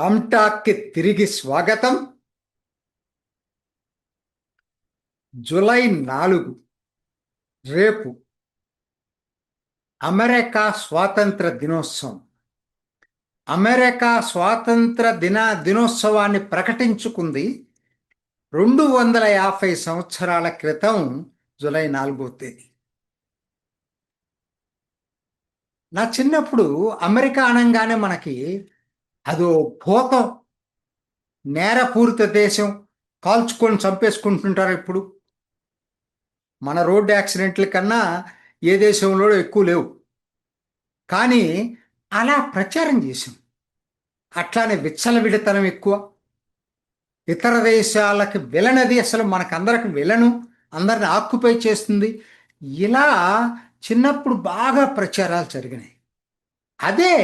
రామ్టాక్కి తిరిగి స్వాగతం. జూలై 4 రేపు అమెరికా స్వాతంత్ర దినోత్సవం. అమెరికా స్వాతంత్ర దినోత్సవాన్ని ప్రకటించుకుంది 250 సంవత్సరాల క్రితం జూలై 4వ తేదీ. నా చిన్నప్పుడు అమెరికా అనగానే మనకి అదో భూతం, నేరపూరిత దేశం, కాల్చుకొని చంపేసుకుంటుంటారు. ఇప్పుడు మన రోడ్డు యాక్సిడెంట్ల కన్నా ఏ దేశంలో ఎక్కువ లేవు. కానీ అలా ప్రచారం చేసాం. అట్లానే విచ్చలవిడితనం ఎక్కువ. ఇతర దేశాలకి విలనది అసలు మనకందరికి విలను, అందరిని ఆక్యుపై చేస్తుంది. ఇలా చిన్నప్పుడు బాగా ప్రచారాలు జరిగినాయి. అదే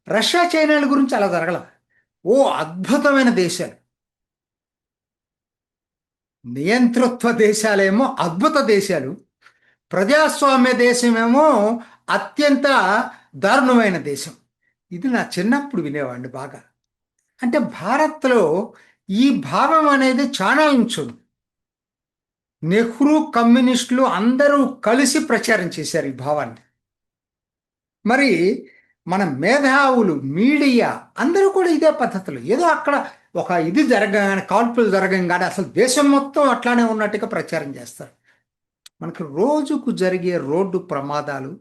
రష్యా చైనాల గురించి అలా జరగల. ఓ అద్భుతమైన దేశాలు. నియంతృత్వ దేశాలేమో అద్భుత దేశాలు, ప్రజాస్వామ్య దేశమేమో అత్యంత దారుణమైన దేశం. ఇది నా చిన్నప్పుడు వినేవాడిని బాగా. అంటే భారత్లో ఈ భావం అనేది చాలా ఉంచుంది. నెహ్రూ, కమ్యూనిస్టులు అందరూ కలిసి ప్రచారం చేశారు ఈ భావాన్ని. మరి మన మేధావులు, మీడియా అందరూ కూడా ఇదే పద్ధతులు. ఏదో అక్కడ ఒక ఇది జరగగానే, కాల్పులు జరగగానే అసలు దేశం మొత్తం అట్లానే ఉన్నట్టుగా ప్రచారం చేస్తారు. మనకు రోజుకు జరిగే రోడ్డు ప్రమాదాలు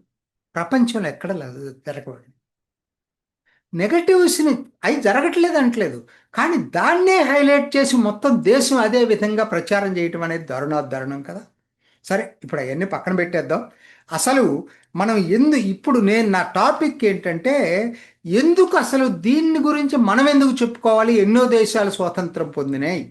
ప్రపంచంలో ఎక్కడ జరగవండి. నెగటివ్స్ని అవి జరగట్లేదు అంటలేదు, కానీ దాన్నే హైలైట్ చేసి మొత్తం దేశం అదే విధంగా ప్రచారం చేయటం అనేది దారుణం కదా. సరే, ఇప్పుడు అవన్నీ పక్కన పెట్టేద్దాం. అసలు మనం ఇప్పుడు నా టాపిక్ ఏంటంటే, ఎందుకు అసలు దీన్ని గురించి మనం ఎందుకు చెప్పుకోవాలి? ఎన్నో దేశాలు స్వాతంత్రం పొందినాయి.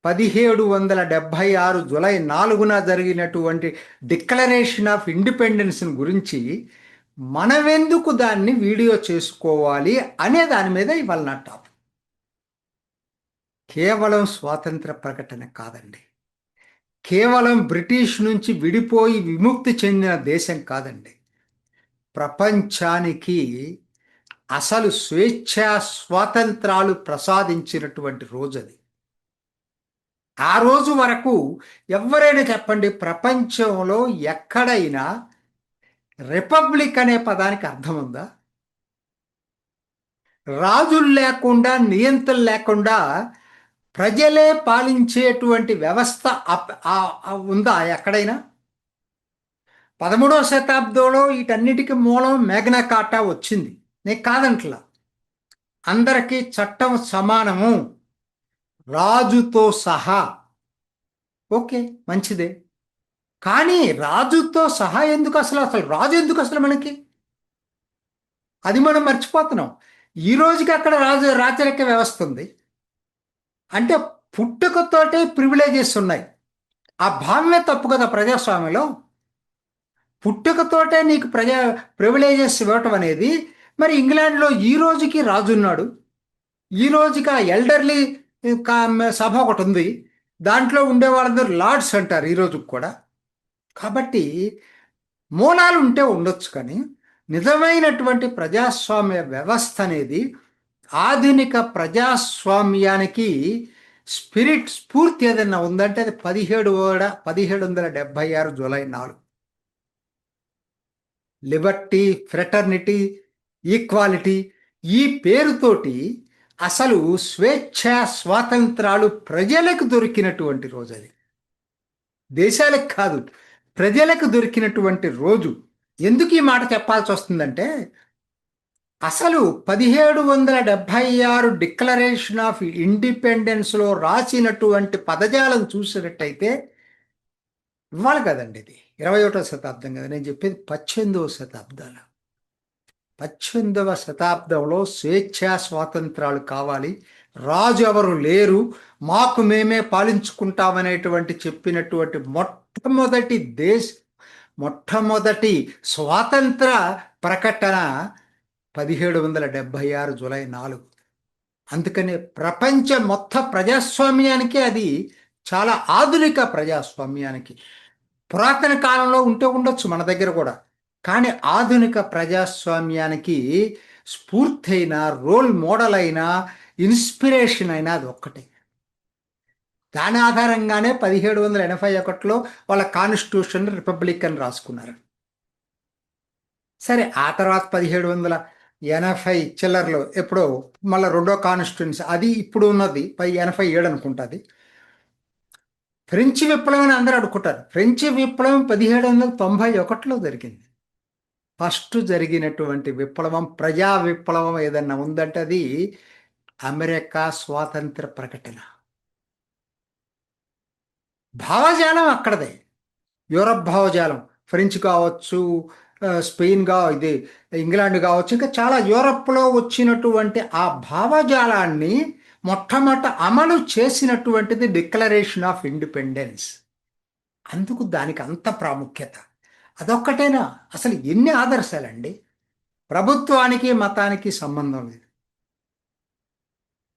1776 జూలై 4న జరిగినటువంటి డిక్లరేషన్ ఆఫ్ ఇండిపెండెన్స్ గురించి మనమెందుకు దాన్ని వీడియో చేసుకోవాలి అనే దాని మీద ఇవాళ నా టాపిక్. కేవలం స్వాతంత్ర ప్రకటన కాదండి, కేవలం బ్రిటిష్ నుంచి విడిపోయి విముక్తి చెందిన దేశం కాదండి, ప్రపంచానికి అసలు స్వేచ్ఛా స్వాతంత్రాలు ప్రసాదించినటువంటి రోజు అది. ఆ రోజు వరకు ఎవరైనా చెప్పండి, ప్రపంచంలో ఎక్కడైనా రిపబ్లిక్ అనే పదానికి అర్థం ఉందా? రాజులు లేకుండా, నియంత్రణ లేకుండా ప్రజలే పాలించేటువంటి వ్యవస్థ ఉందా ఎక్కడైనా? 13వ శతాబ్దంలో వీటన్నిటికీ మూలం మ్యాగ్నా కార్టా వచ్చింది, నేను కాదంట్లా. అందరికీ చట్టం సమానము, రాజుతో సహా. ఓకే, మంచిదే. కానీ రాజుతో సహా ఎందుకు? అసలు రాజు ఎందుకు అసలు మనకి? అది మనం మర్చిపోతున్నాం. ఈ రోజుకి అక్కడ రాజరిక వ్యవస్థ ఉంది అంటే పుట్టుకతోటే ప్రివిలేజెస్ ఉన్నాయి. ఆ భావమే తప్పు కదా ప్రజాస్వామ్యంలో. పుట్టుకతోటే నీకు ప్రివిలేజెస్ ఇవ్వటం అనేది. మరి ఇంగ్లాండ్లో ఈ రోజుకి రాజు ఉన్నాడు. ఈ రోజుకి ఆ ఎల్డర్లీ సభ ఒకటి ఉంది, దాంట్లో ఉండే వాళ్ళందరూ లార్డ్స్ అంటారు ఈ రోజుకి కూడా. కాబట్టి మూలాలు ఉంటే ఉండొచ్చు, కానీ నిజమైనటువంటి ప్రజాస్వామ్య వ్యవస్థ అనేది, ఆధునిక ప్రజాస్వామ్యానికి స్ఫూర్తి ఏదైనా ఉందంటే అది 1776 జూలై 4. లిబర్టీ, ఫ్రెటర్నిటీ, ఈక్వాలిటీ ఈ పేరుతోటి అసలు స్వేచ్ఛా స్వాతంత్రాలు ప్రజలకు దొరికినటువంటి రోజు అది. దేశాలకు కాదు, ప్రజలకు దొరికినటువంటి రోజు. ఎందుకు ఈ మాట చెప్పాల్సి వస్తుందంటే, అసలు 1776 డిక్లరేషన్ ఆఫ్ ఇండిపెండెన్స్లో రాసినటువంటి పదజాలం చూసినట్టయితే ఇవాళ కదండి, ఇది 21వ శతాబ్దం కదా. నేను చెప్పేది 18వ శతాబ్దంలో. 18వ శతాబ్దంలో స్వేచ్ఛా స్వాతంత్రాలు కావాలి, రాజు ఎవరు లేరు, మాకు మేమే పాలించుకుంటామనేటువంటి చెప్పినటువంటి మొట్టమొదటి స్వాతంత్ర ప్రకటన 1776 జూలై 4. అందుకనే ప్రపంచ మొత్తం ప్రజాస్వామ్యానికి అది చాలా ఆధునిక ప్రజాస్వామ్యానికి. పురాతన కాలంలో ఉంటే ఉండొచ్చు మన దగ్గర కూడా, కానీ ఆధునిక ప్రజాస్వామ్యానికి స్ఫూర్తి అయినా, రోల్ మోడల్ అయినా, ఇన్స్పిరేషన్ అయినా అది ఒక్కటే. దాని ఆధారంగానే 1781లో వాళ్ళ కాన్స్టిట్యూషన్ రిపబ్లిక్ రాసుకున్నారు. సరే, ఆ తర్వాత 1780 చిల్లర్లో ఎప్పుడో మళ్ళీ రెండో కాన్స్టిట్యూన్సీ, అది ఇప్పుడు ఉన్నది 87 అనుకుంటుంది. ఫ్రెంచ్ విప్లవం అని అందరూ అనుకుంటారు. ఫ్రెంచ్ విప్లవం 1791లో జరిగింది. ఫస్ట్ జరిగినటువంటి విప్లవం, ప్రజా విప్లవం ఏదన్నా ఉందంటే అది అమెరికా స్వాతంత్ర ప్రకటన. భావజాలం అక్కడదే. యూరప్ భావజాలం, ఫ్రెంచ్ కావచ్చు, ఇది ఇంగ్లాండ్ కావచ్చు, ఇంకా చాలా యూరప్లో వచ్చినటువంటి ఆ భావజాలాన్ని మొట్టమొదట అమలు చేసినటువంటిది డిక్లరేషన్ ఆఫ్ ఇండిపెండెన్స్. అందుకు దానికి అంత ప్రాముఖ్యత. అదొక్కటేనా? అసలు ఎన్ని ఆదర్శాలండి. ప్రభుత్వానికి మతానికి సంబంధం లేదు.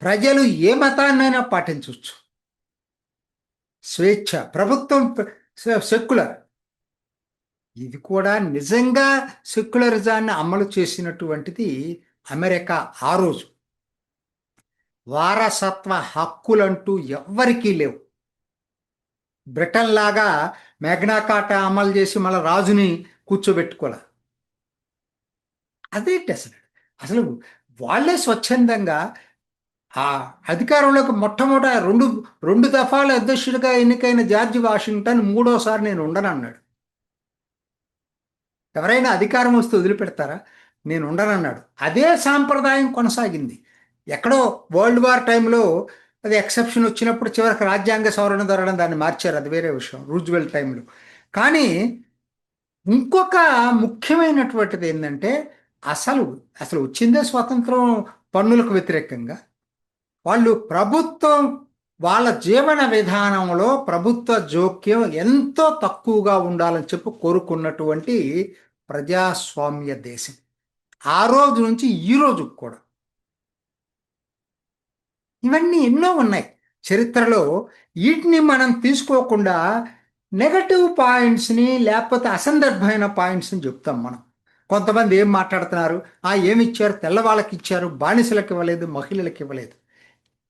ప్రజలు ఏ మతాన్నైనా పాటించవచ్చు. స్వేచ్ఛ, ప్రభుత్వం సెక్యులర్. ఇది కూడా నిజంగా సెక్యులరిజాన్ని అమలు చేసినటువంటిది అమెరికా. ఆ రోజు వారసత్వ హక్కులంటూ ఎవ్వరికీ లేవు. బ్రిటన్ లాగా మ్యాగ్నా కార్టా అమలు చేసి మళ్ళీ రాజుని కూర్చోబెట్టుకోలే. అదేంటి అసలు? అసలు వాళ్ళే స్వచ్ఛందంగా ఆ అధికారంలోకి మొట్టమొదట రెండు దఫాల అధ్యక్షుడిగా ఎన్నికైన జార్జ్ వాషింగ్టన్ మూడోసారి నేను ఉండనన్నాడు. ఎవరైనా అధికారం వస్తే వదిలిపెడతారా? నేను ఉండనన్నాడు. అదే సాంప్రదాయం కొనసాగింది. ఎక్కడో వరల్డ్ వార్ టైంలో అది ఎక్సెప్షన్ వచ్చినప్పుడు చివరికి రాజ్యాంగ సవరణ ద్వారా దాన్ని మార్చారు, అది వేరే విషయం, రూజ్వెల్ట్ టైంలో. కానీ ఇంకొక ముఖ్యమైనటువంటిది ఏంటంటే అసలు అసలు వచ్చిందే స్వాతంత్రం పన్నులకు వ్యతిరేకంగా. వాళ్ళు ప్రభుత్వం వాళ్ళ జీవన విధానంలో ప్రభుత్వ జోక్యం ఎంతో తక్కువగా ఉండాలని చెప్పి కోరుకున్నటువంటి ప్రజాస్వామ్య దేశం. ఆ రోజు నుంచి ఈ రోజు కూడా ఇవన్నీ ఎన్నో ఉన్నాయి చరిత్రలో. వీటిని మనం తీసుకోకుండా నెగటివ్ పాయింట్స్ని లేకపోతే అసందర్భమైన పాయింట్స్ని చెప్తాం మనం. కొంతమంది ఏం మాట్లాడుతున్నారు, ఏమి ఇచ్చారు, తెల్లవాళ్ళకి ఇచ్చారు, బానిసలకు ఇవ్వలేదు, మహిళలకు ఇవ్వలేదు.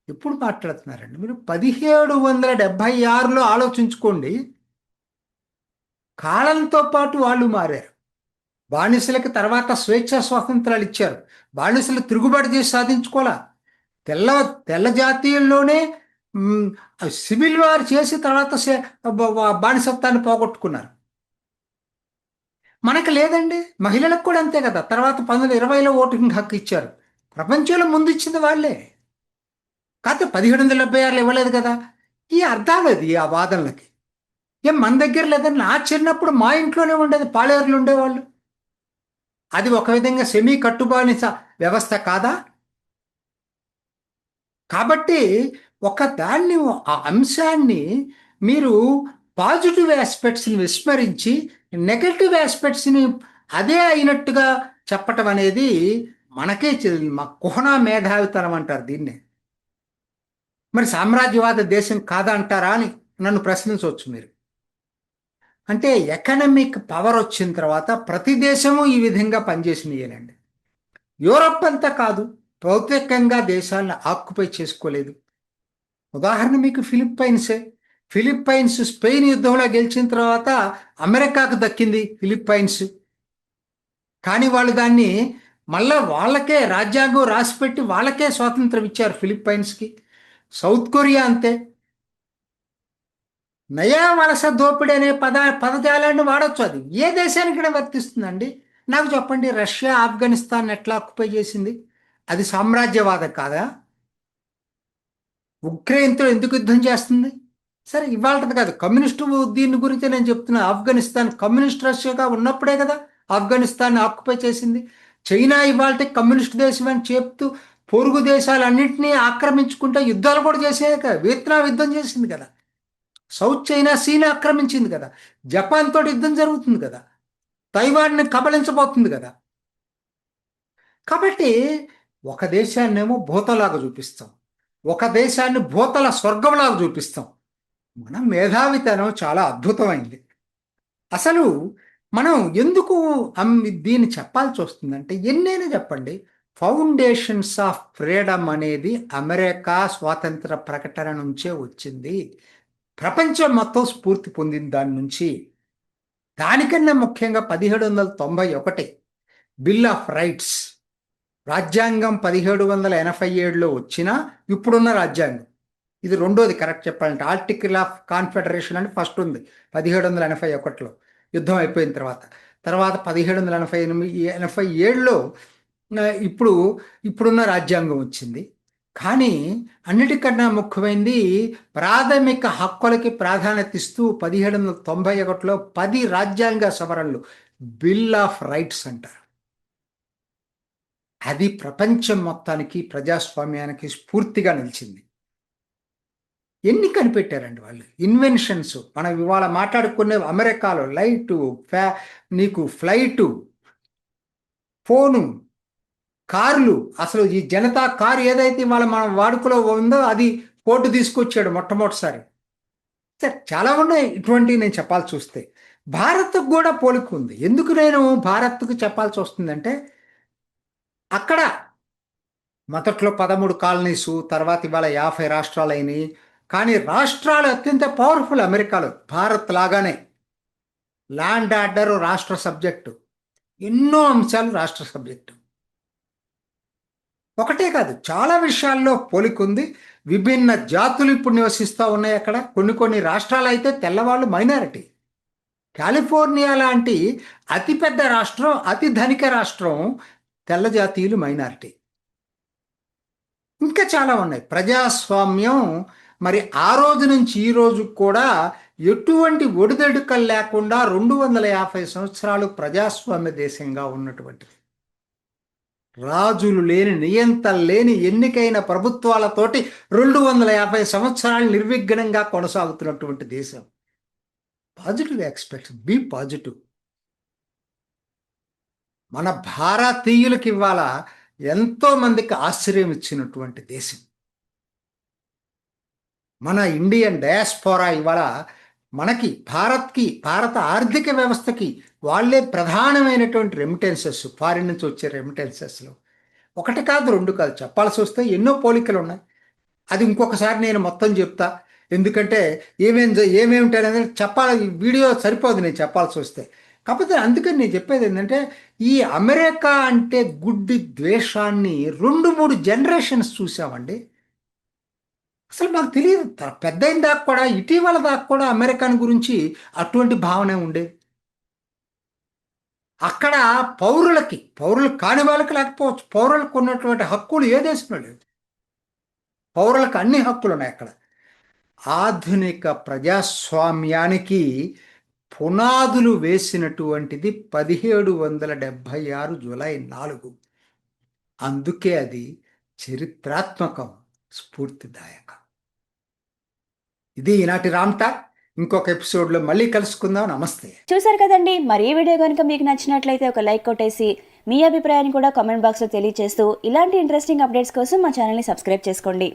ఎప్పుడు మాట్లాడుతున్నారండి మీరు? 1776లో ఆలోచించుకోండి. కాలంతో పాటు వాళ్ళు మారారు. బానిసలకి తర్వాత స్వేచ్ఛ స్వాతంత్రాలు ఇచ్చారు. బానిసలు తిరుగుబాటు చేసి సాధించుకోవాలా. తెల్ల జాతీయుల్లోనే సివిల్ వార్ చేసి తర్వాత బానిసత్వాన్ని పోగొట్టుకున్నారు. మనకు లేదండి. మహిళలకు కూడా అంతే కదా. తర్వాత 1920లో ఓటింగ్ హక్కు ఇచ్చారు. ప్రపంచంలో ముందు ఇచ్చింది వాళ్ళే. కాకపోతే 1776లో ఇవ్వలేదు కదా. ఈ అర్థాలు అది ఆ వాదనలకి. ఏం మన దగ్గర లేదని? నా చిన్నప్పుడు మా ఇంట్లోనే ఉండేది, పాలేరులు ఉండేవాళ్ళు. అది ఒక విధంగా సెమీ కట్టుబానిస వ్యవస్థ కాదా? కాబట్టి ఒక దాన్ని, ఆ అంశాన్ని మీరు పాజిటివ్ ఆస్పెక్ట్స్ని విస్మరించి నెగటివ్ ఆస్పెక్ట్స్ని అదే అయినట్టుగా చెప్పటం అనేది మనకే మా కుహనా మేధావితనం అంటారు దీన్నే. మరి సామ్రాజ్యవాద దేశం కాదా అంటారా అని నన్ను ప్రశ్నించవచ్చు మీరు. అంటే ఎకనామిక్ పవర్ వచ్చిన తర్వాత ప్రతి దేశము ఈ విధంగా పనిచేసినాయేనండి. యూరప్ అంతా కాదు, భౌతికంగా దేశాలను ఆక్యుపై చేసుకోలేదు. ఉదాహరణ మీకు ఫిలిప్పైన్సే. ఫిలిప్పైన్స్ స్పెయిన్ యుద్ధంలో గెలిచిన తర్వాత అమెరికాకు దక్కింది ఫిలిప్పైన్స్. కానీ వాళ్ళు దాన్ని మళ్ళా వాళ్ళకే రాజ్యాంగం రాసిపెట్టి వాళ్ళకే స్వాతంత్రం ఇచ్చారు ఫిలిప్పైన్స్కి. సౌత్ కొరియా అంతే. నయా వలస దోపిడీ అనే పదజాలాన్ని వాడచ్చు. అది ఏ దేశానికి వర్తిస్తుందండి? నాకు చెప్పండి. రష్యా ఆఫ్ఘనిస్తాన్ ఎట్లా ఆక్యుపై చేసింది? అది సామ్రాజ్యవాదం కాదా? ఉక్రెయిన్తో ఎందుకు యుద్ధం చేస్తుంది? సరే, ఇవాళది కాదు, కమ్యూనిస్టు దీని గురించి నేను చెప్తున్నా. ఆఫ్ఘనిస్తాన్ కమ్యూనిస్ట్ రష్యాగా ఉన్నప్పుడే కదా ఆఫ్ఘనిస్తాన్ ఆక్యుపై చేసింది. చైనా ఇవాళ కమ్యూనిస్ట్ దేశం అని చెప్తూ పొరుగు దేశాలన్నింటినీ ఆక్రమించుకుంటే యుద్ధాలు కూడా చేసేది కదా. వియత్నాం యుద్ధం చేసింది కదా. సౌత్ చైనా సీని ఆక్రమించింది కదా. జపాన్ తోటి యుద్ధం జరుగుతుంది కదా. తైవాన్ని కబళించబోతుంది కదా. కాబట్టి ఒక దేశాన్నేమో భూతలాగా చూపిస్తాం, ఒక దేశాన్ని భూతల స్వర్గంలాగా చూపిస్తాం. మన మేధావితనం చాలా అద్భుతమైంది. అసలు మనం ఎందుకు దీన్ని చెప్పాల్సి వస్తుందంటే, ఎన్నైనా చెప్పండి, ఫౌండేషన్స్ ఆఫ్ ఫ్రీడమ్ అనేది అమెరికా స్వాతంత్ర ప్రకటన నుంచే వచ్చింది. ప్రపంచం మొత్తం స్ఫూర్తి పొందింది దాని నుంచి. దానికన్నా ముఖ్యంగా 1791 బిల్ ఆఫ్ రైట్స్, రాజ్యాంగం 1787లో వచ్చిన ఇప్పుడున్న రాజ్యాంగం. ఇది రెండోది కరెక్ట్ చెప్పాలంటే. ఆర్టికల్ ఆఫ్ కాన్ఫెడరేషన్ అని ఫస్ట్ ఉంది 1781లో, యుద్ధం అయిపోయిన తర్వాత. తర్వాత 1787లో ఇప్పుడున్న రాజ్యాంగం వచ్చింది. కానీ అన్నిటికన్నా ముఖ్యమైనది ప్రాథమిక హక్కులకి ప్రాధాన్యత ఇస్తూ 1791లో 10 రాజ్యాంగ సవరణలు, బిల్ ఆఫ్ రైట్స్ అంటారు. అది ప్రపంచం మొత్తానికి ప్రజాస్వామ్యానికి స్ఫూర్తిగా నిలిచింది. ఎన్ని కనిపెట్టారండి వాళ్ళు ఇన్వెన్షన్స్. మనం ఇవాళ మాట్లాడుకునే అమెరికాలో లైటు, నీకు ఫ్లైటు, ఫోను, కార్లు, అసలు ఈ జనతా కారు ఏదైతే ఇవాళ మనం వాడుకలో ఉందో అది ఫోర్డ్ తీసుకొచ్చాడు మొట్టమొదటిసారి. సరే, చాలా ఉన్నాయి ఇటువంటివి నేను చెప్పాల్సి వస్తే. భారత్కు కూడా పోలిక ఉంది. ఎందుకు నేను భారత్కు చెప్పాల్సి వస్తుందంటే, అక్కడ మొదట్లో 13 కాలనీసు, తర్వాత ఇవాళ 50 రాష్ట్రాలు అయినాయి. కానీ రాష్ట్రాలు అత్యంత పవర్ఫుల్ అమెరికాలో. భారత్ లాగానే ల్యాండ్ ఆర్డర్ రాష్ట్ర సబ్జెక్టు, ఎన్నో అంశాలు రాష్ట్ర సబ్జెక్టు. ఒకటే కాదు, చాలా విషయాల్లో పోలికుంది. విభిన్న జాతులు ఇప్పుడు నివసిస్తూ ఉన్నాయి అక్కడ. కొన్ని రాష్ట్రాలు అయితే తెల్లవాళ్ళు మైనారిటీ. కాలిఫోర్నియా లాంటి అతిపెద్ద రాష్ట్రం, అతి ధనిక రాష్ట్రం, తెల్ల జాతీయులు మైనారిటీ. ఇంకా చాలా ఉన్నాయి. ప్రజాస్వామ్యం మరి ఆ రోజు నుంచి ఈ రోజు కూడా ఎటువంటి ఒడిదొడుకలు లేకుండా 250 సంవత్సరాలు ప్రజాస్వామ్య దేశంగా ఉన్నటువంటిది. రాజులు లేని, నియంతలు లేని ఎన్నికైన ప్రభుత్వాలతోటి 250 సంవత్సరాలు నిర్విఘ్నంగా కొనసాగుతున్నటువంటి దేశం. Positive expect, be positive. మన భారతీయులకి ఇవాళ ఎంతో మందికి ఆశ్చర్యం ఇచ్చినటువంటి దేశం. మన ఇండియన్ డయాస్పోరా ఇవాళ మనకి భారత ఆర్థిక వ్యవస్థకి వాళ్ళే ప్రధానమైనటువంటి రెమిటెన్సెస్, ఫారిన్ నుంచి వచ్చే రెమిటెన్సెస్లో. ఒకటి కాదు, రెండు కాదు, చెప్పాల్సి వస్తే ఎన్నో పోలికలు ఉన్నాయి. అది ఇంకొకసారి నేను మొత్తం చెప్తా. ఎందుకంటే ఏమేమిటి అనేది చెప్పాలి, వీడియో సరిపోదు నేను చెప్పాల్సి వస్తే. కాకపోతే అందుకని నేను చెప్పేది ఏంటంటే, ఈ అమెరికా అంటే గుడ్డి ద్వేషాన్ని 2-3 జనరేషన్స్ చూసామండి. అసలు మాకు తెలియదు. పెద్దయిన దాకా కూడా, ఇటీవల దాకా కూడా అమెరికాన్ గురించి అటువంటి భావనే ఉండేది. అక్కడ పౌరులు కాని వాళ్ళకి లేకపోవచ్చు, పౌరులకు ఉన్నటువంటి హక్కులు ఏ దేశంలో లేవు. పౌరులకు అన్ని హక్కులు ఉన్నాయి అక్కడ. ఆధునిక ప్రజాస్వామ్యానికి పునాదులు వేసినటువంటిది 1776 జూలై 4. అందుకే అది చరిత్రాత్మకం, స్ఫూర్తిదాయకం. ఇది ఈనాటి రామ్ టాక్. ఇంకొక ఎపిసోడ్లో మళ్ళీ కలుసుకుందాం. నమస్తే. చూసారు కదండి, మరి ఈ వీడియో కనుక మీకు నచ్చినట్లయితే ఒక లైక్ కొట్టేసి మీ అభిప్రాయాన్ని కూడా కామెంట్ బాక్స్లో తెలియజేస్తూ ఇలాంటి ఇంట్రెస్టింగ్ అప్డేట్స్ కోసం మా ఛానల్ని సబ్స్క్రైబ్ చేసుకోండి.